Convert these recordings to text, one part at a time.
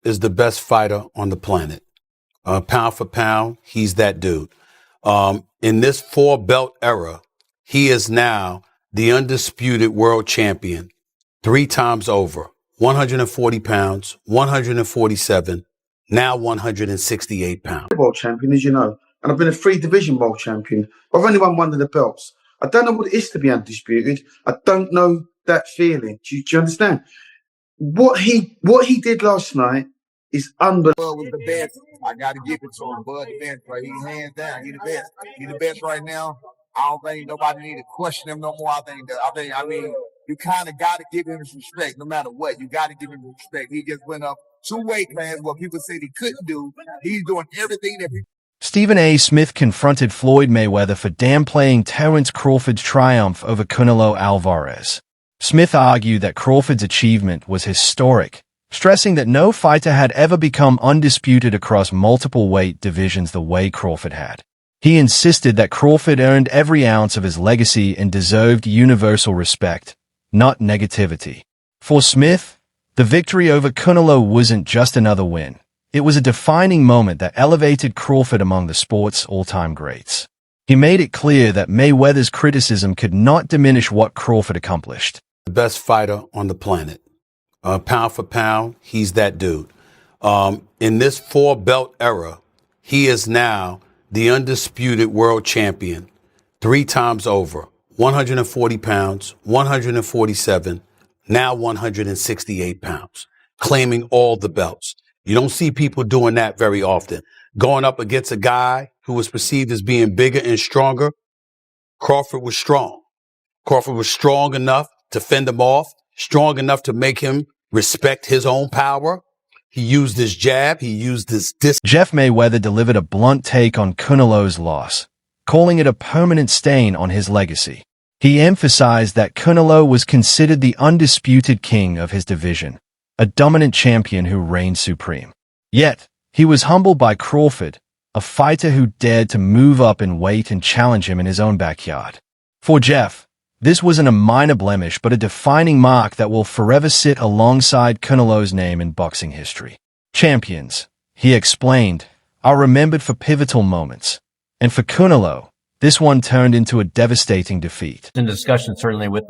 is the best fighter on the planet. Pound for pound, he's that dude. In this 4-belt era, he is now the undisputed world champion 3 times over. 140 pounds, 147, now 168 pounds. World champion, as you know, and I've been a 3-division world champion. I've only won one of the belts. I don't know what it is to be undisputed. I don't know that feeling. Do you understand? What he did last night is unbelievable. Bud was the best. I got to give it to him. Bud the best, right? He's hands down. He's the best. He's the best right now. I don't think nobody need to question him no more. I mean, you kind of got to give him his respect no matter what. You got to give him respect. He just went up 2 weight classes, what people said he couldn't do. He's doing everything that people. Stephen A. Smith confronted Floyd Mayweather for downplaying Terence Crawford's triumph over Canelo Alvarez. Smith argued that Crawford's achievement was historic, stressing that no fighter had ever become undisputed across multiple weight divisions the way Crawford had. He insisted that Crawford earned every ounce of his legacy and deserved universal respect, not negativity. For Smith, the victory over Canelo wasn't just another win. It was a defining moment that elevated Crawford among the sport's all-time greats. He made it clear that Mayweather's criticism could not diminish what Crawford accomplished. The best fighter on the planet. Pound for pound, he's that dude. In this 4-belt era, he is now the undisputed world champion 3 times over. 140 pounds, 147, now 168 pounds, claiming all the belts. You don't see people doing that very often. Going up against a guy who was perceived as being bigger and stronger, Crawford was strong. Crawford was strong enough to fend him off, strong enough to make him respect his own power. He used his jab. He used his Jeff Mayweather delivered a blunt take on Canelo's loss, calling it a permanent stain on his legacy. He emphasized that Canelo was considered the undisputed king of his division, a dominant champion who reigned supreme. Yet, he was humbled by Crawford, a fighter who dared to move up in weight and challenge him in his own backyard. For Jeff, this wasn't a minor blemish but a defining mark that will forever sit alongside Canelo's name in boxing history. Champions, he explained, are remembered for pivotal moments. And for Canelo, this one turned into a devastating defeat. In discussion, certainly with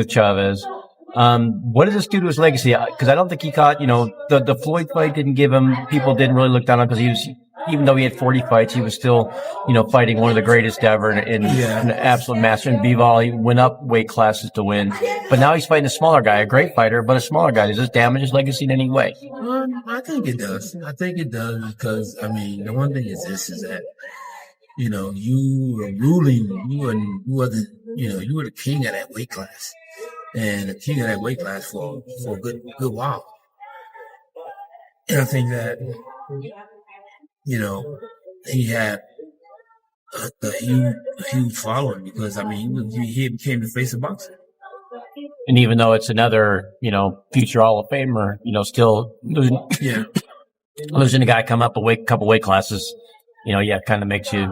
Chavez. What does this do to his legacy? Because I don't think he caught, the Floyd fight didn't give him, people didn't really look down on him because he was, even though he had 40 fights, he was still, fighting one of the greatest ever and an absolute master. In Bivol, he went up weight classes to win. But now he's fighting a smaller guy, a great fighter, but a smaller guy. Does this damage his legacy in any way? I think it does. I think it does because, the one thing is this, is that, you were ruling, you were the king of that weight class. And the king of that weight class for a good while. And I think that, he had a huge following because, he became the face of boxing. And even though it's another, future Hall of Famer, still losing a guy come up a couple weight classes, kind of makes you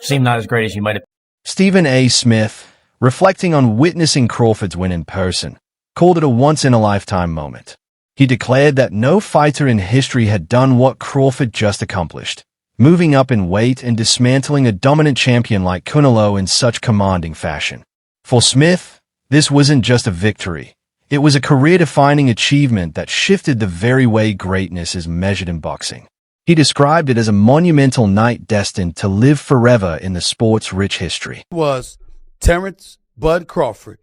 seem not as great as you might have. Stephen A. Smith, reflecting on witnessing Crawford's win in person, called it a once-in-a-lifetime moment. He declared that no fighter in history had done what Crawford just accomplished, moving up in weight and dismantling a dominant champion like Canelo in such commanding fashion. For Smith, this wasn't just a victory. It was a career-defining achievement that shifted the very way greatness is measured in boxing. He described it as a monumental night destined to live forever in the sport's rich history. Was Terence Bud Crawford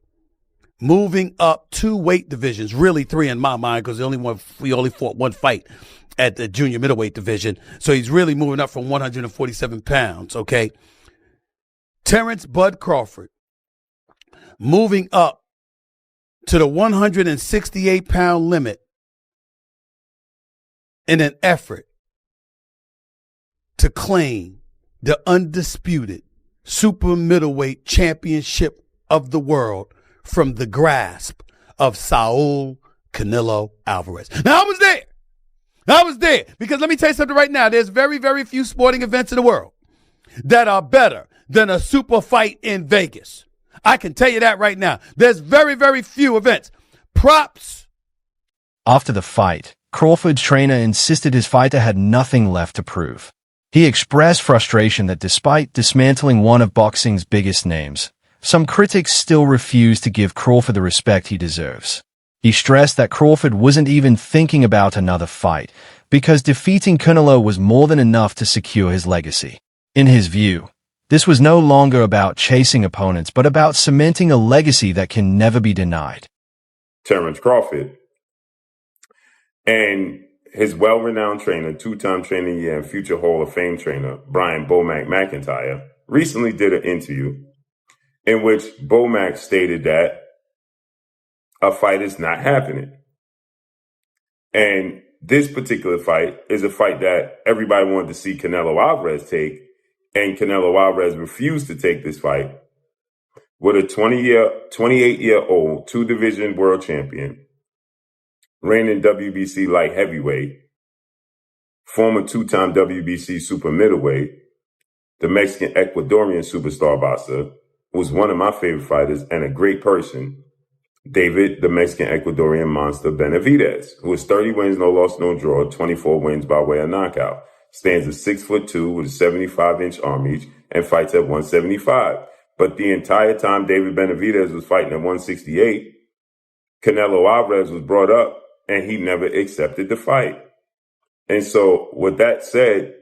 moving up 2 weight divisions, really 3 in my mind, because he only fought 1 fight at the junior middleweight division. So he's really moving up from 147 pounds, okay? Terence Bud Crawford moving up to the 168-pound limit in an effort to claim the undisputed super middleweight championship of the world from the grasp of Saul Canelo Alvarez. Now, I was there because let me tell you something right now. There's very, very few sporting events in the world that are better than a super fight in Vegas. I can tell you that right now. There's very, very few events. Props. After the fight, Crawford's trainer insisted his fighter had nothing left to prove. He expressed frustration that despite dismantling one of boxing's biggest names, some critics still refuse to give Crawford the respect he deserves. He stressed that Crawford wasn't even thinking about another fight, because defeating Canelo was more than enough to secure his legacy. In his view, this was no longer about chasing opponents, but about cementing a legacy that can never be denied. Terence Crawford and his well-renowned trainer, two-time trainer of the year and future Hall of Fame trainer, Brian Bomac McIntyre, recently did an interview in which Bomac stated that a fight is not happening. And this particular fight is a fight that everybody wanted to see Canelo Alvarez take, and Canelo Alvarez refused to take this fight with a 28-year-old two-division world champion, reigning WBC light heavyweight, former two-time WBC super middleweight, the Mexican Ecuadorian superstar boxer, who was one of my favorite fighters and a great person, David, the Mexican Ecuadorian monster Benavidez, who has 30 wins, no loss, no draw, 24 wins by way of knockout, stands at 6'2" with a 75-inch arm reach, and fights at 175. But the entire time David Benavidez was fighting at 168, Canelo Alvarez was brought up, and he never accepted the fight. And so, with that said,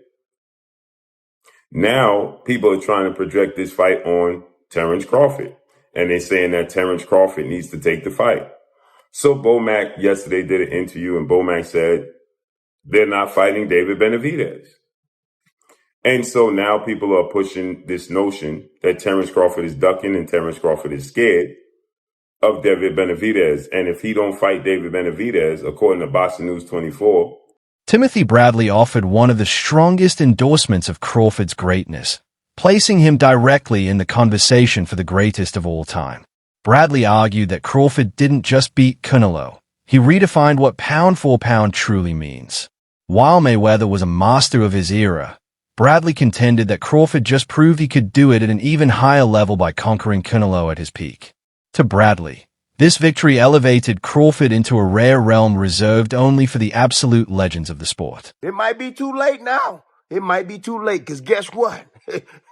now people are trying to project this fight on Terence Crawford. And they're saying that Terence Crawford needs to take the fight. So Bomac yesterday did an interview, and Bomac said they're not fighting David Benavidez. And so now people are pushing this notion that Terence Crawford is ducking and Terence Crawford is scared of David Benavidez. And if he don't fight David Benavidez, according to Boxing News 24, Timothy Bradley offered one of the strongest endorsements of Crawford's greatness, placing him directly in the conversation for the greatest of all time. Bradley argued that Crawford didn't just beat Canelo, he redefined what pound for pound truly means. While Mayweather was a master of his era, Bradley contended that Crawford just proved he could do it at an even higher level by conquering Canelo at his peak. To Bradley, this victory elevated Crawford into a rare realm reserved only for the absolute legends of the sport. It might be too late now. It might be too late, because guess what?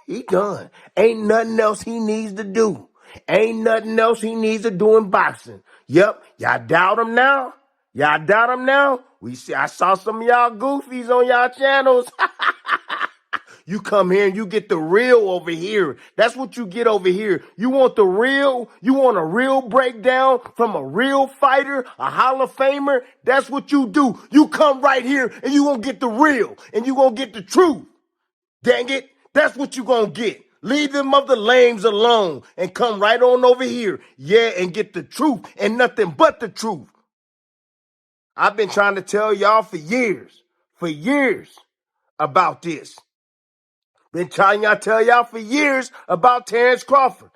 He done. Ain't nothing else he needs to do. Ain't nothing else he needs to do in boxing. Yep, y'all doubt him now? Y'all doubt him now? I saw some of y'all goofies on y'all channels. You come here and you get the real over here. That's what you get over here. You want the real? You want a real breakdown from a real fighter, a Hall of Famer? That's what you do. You come right here and you gonna get the real and you gonna get the truth. Dang it. That's what you gonna get. Leave them other lames alone and come right on over here. Yeah, and get the truth and nothing but the truth. I've been trying to tell y'all for years about this. Been trying to tell y'all for years about Terence Crawford.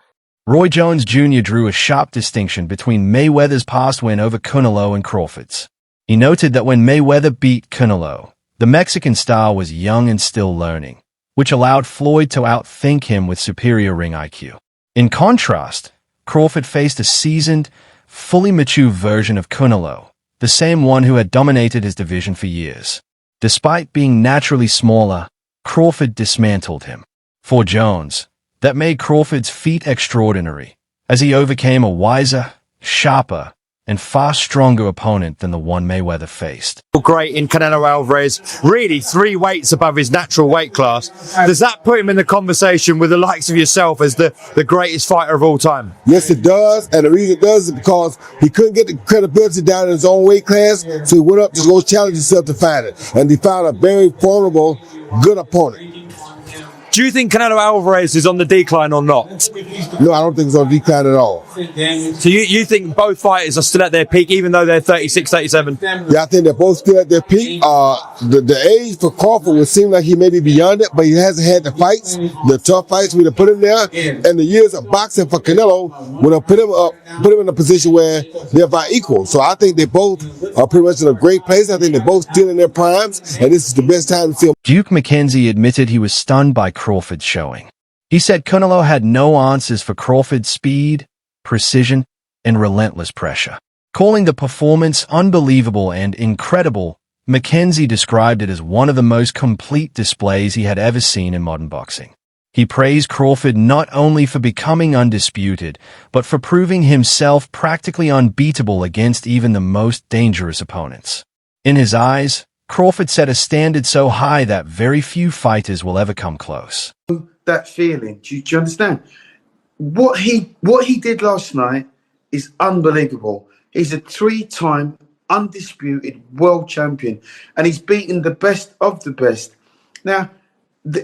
Roy Jones Jr. drew a sharp distinction between Mayweather's past win over Canelo and Crawford's. He noted that when Mayweather beat Canelo, the Mexican star was young and still learning, which allowed Floyd to outthink him with superior ring IQ. In contrast, Crawford faced a seasoned, fully mature version of Canelo, the same one who had dominated his division for years. Despite being naturally smaller, Crawford dismantled him. For Jones, that made Crawford's feat extraordinary, as he overcame a wiser, sharper, and far stronger opponent than the one Mayweather faced. Great in Canelo Alvarez, really 3 weights above his natural weight class. Does that put him in the conversation with the likes of yourself as the greatest fighter of all time? Yes, it does, and the reason it does is because he couldn't get the credibility down in his own weight class, so he went up to go challenge himself to find it, and he found a very formidable, good opponent. Do you think Canelo Alvarez is on the decline or not? No, I don't think it's on decline at all. So you think both fighters are still at their peak, even though they're 36, 37? Yeah, I think they're both still at their peak. The age for Crawford would seem like he may be beyond it, but he hasn't had the fights, the tough fights we have put him there, and the years of boxing for Canelo would have put him in a position where they're about equal. So I think they both are pretty much in a great place. I think they're both still in their primes, and this is the best time to see them. Duke McKenzie admitted he was stunned by Crawford's showing. He said Canelo had no answers for Crawford's speed, precision, and relentless pressure. Calling the performance unbelievable and incredible, McKenzie described it as one of the most complete displays he had ever seen in modern boxing. He praised Crawford not only for becoming undisputed, but for proving himself practically unbeatable against even the most dangerous opponents. In his eyes, Crawford set a standard so high that very few fighters will ever come close. That feeling, do you understand? What he did last night is unbelievable. He's a 3-time undisputed world champion, and he's beaten the best of the best. Now,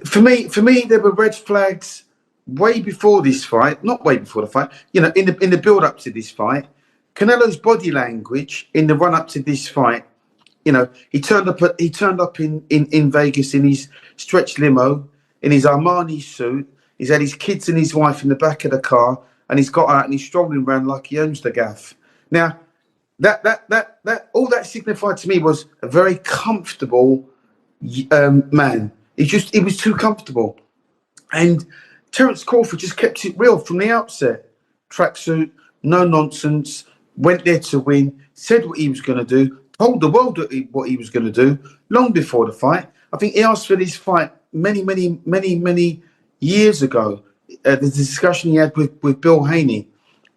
for me, there were red flags way before this fight. Not way before the fight. You know, in the build up to this fight, Canelo's body language in the run up to this fight. You know, he turned up in Vegas in his stretch limo, in his Armani suit. He's had his kids and his wife in the back of the car, and he's got out and he's strolling around like he owns the gaff. Now, that all that signified to me was a very comfortable man. He was too comfortable. And Terence Crawford just kept it real from the outset. Tracksuit, no nonsense, went there to win, said what he was going to do, told the world what he was going to do long before the fight. I think he asked for this fight many years ago. There's a discussion he had with Bill Haney.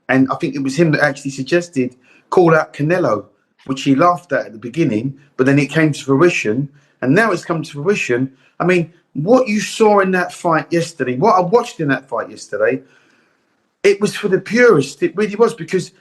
And I think it was him that actually suggested call out Canelo, which he laughed at the beginning, but then it came to fruition. And now it's come to fruition. I mean, what you saw in that fight yesterday, what I watched in that fight yesterday, it was for the purists. It really was, because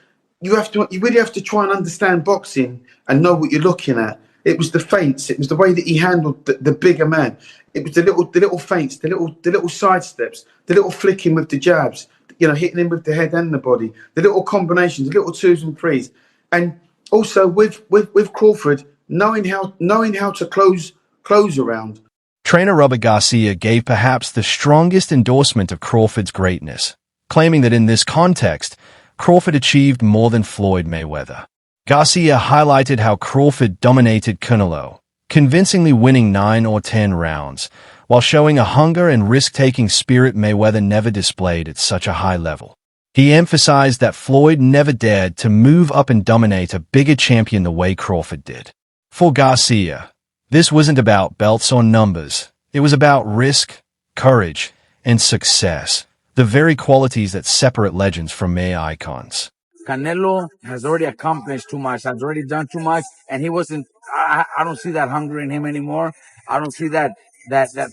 you really have to try and understand boxing and know what you're looking at. It was the feints. It was the way that he handled the bigger man. It was the little feints, the little side steps, the little flicking with the jabs, you know, hitting him with the head and the body, the little combinations, the little 2s and 3s. And also with Crawford, knowing how to close around. Trainer Robert Garcia gave perhaps the strongest endorsement of Crawford's greatness, claiming that in this context, Crawford achieved more than Floyd Mayweather. Garcia highlighted how Crawford dominated Canelo, convincingly winning 9 or 10 rounds, while showing a hunger and risk-taking spirit Mayweather never displayed at such a high level. He emphasized that Floyd never dared to move up and dominate a bigger champion the way Crawford did. For Garcia, this wasn't about belts or numbers. It was about risk, courage, and success, the very qualities that separate legends from mere icons. Canelo has already accomplished too much, has already done too much, and he wasn't. I don't see that hunger in him anymore. I don't see that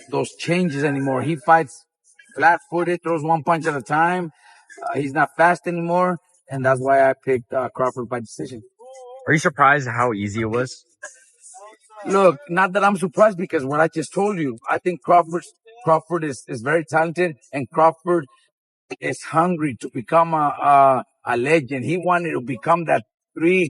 those changes anymore. He fights flat-footed, throws one punch at a time. He's not fast anymore, and that's why I picked Crawford by decision. Are you surprised at how easy it was? Look, not that I'm surprised, because what I just told you, I think Crawford is very talented, and Crawford is hungry to become a legend. He wanted to become that three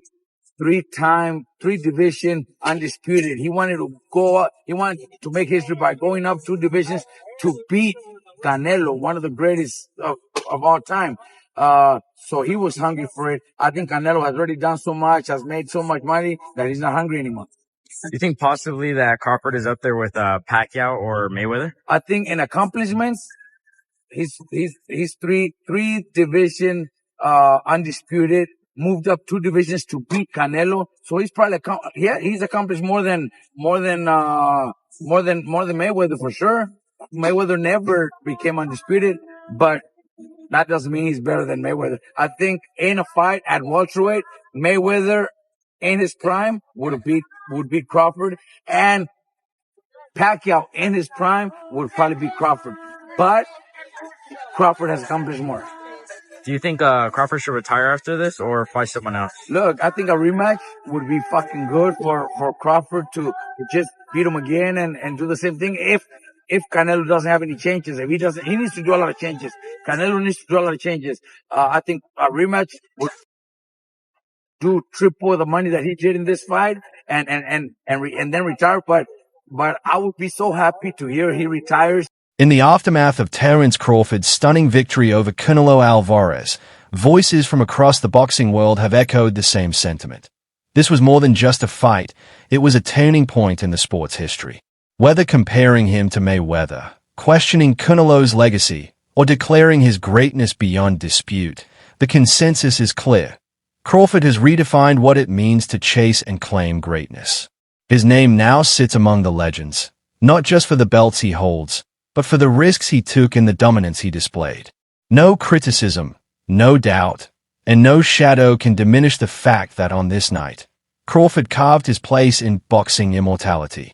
division undisputed. He wanted to go up. He wanted to make history by going up 2 divisions to beat Canelo, one of the greatest of all time. So he was hungry for it. I think Canelo has already done so much, has made so much money that he's not hungry anymore. You think possibly that Crawford is up there with Pacquiao or Mayweather? I think in accomplishments, he's 3 division undisputed, moved up 2 divisions to beat Canelo. So he's probably he's accomplished more than Mayweather for sure. Mayweather never became undisputed, but that doesn't mean he's better than Mayweather. I think in a fight at welterweight, Mayweather in his prime would beat Crawford, and Pacquiao in his prime would probably beat Crawford. But Crawford has accomplished more. Do you think Crawford should retire after this or fight someone else? Look, I think a rematch would be fucking good for Crawford to just beat him again and do the same thing. If Canelo doesn't have any changes, if he doesn't, he needs to do a lot of changes. Canelo needs to do a lot of changes. I think a rematch would do triple the money that he did in this fight and then retire. But I would be so happy to hear he retires. In the aftermath of Terence Crawford's stunning victory over Canelo Alvarez, voices from across the boxing world have echoed the same sentiment. This was more than just a fight, it was a turning point in the sport's history. Whether comparing him to Mayweather, questioning Canelo's legacy, or declaring his greatness beyond dispute, the consensus is clear. Crawford has redefined what it means to chase and claim greatness. His name now sits among the legends, not just for the belts he holds, but for the risks he took and the dominance he displayed. No criticism, no doubt, and no shadow can diminish the fact that on this night, Crawford carved his place in boxing immortality.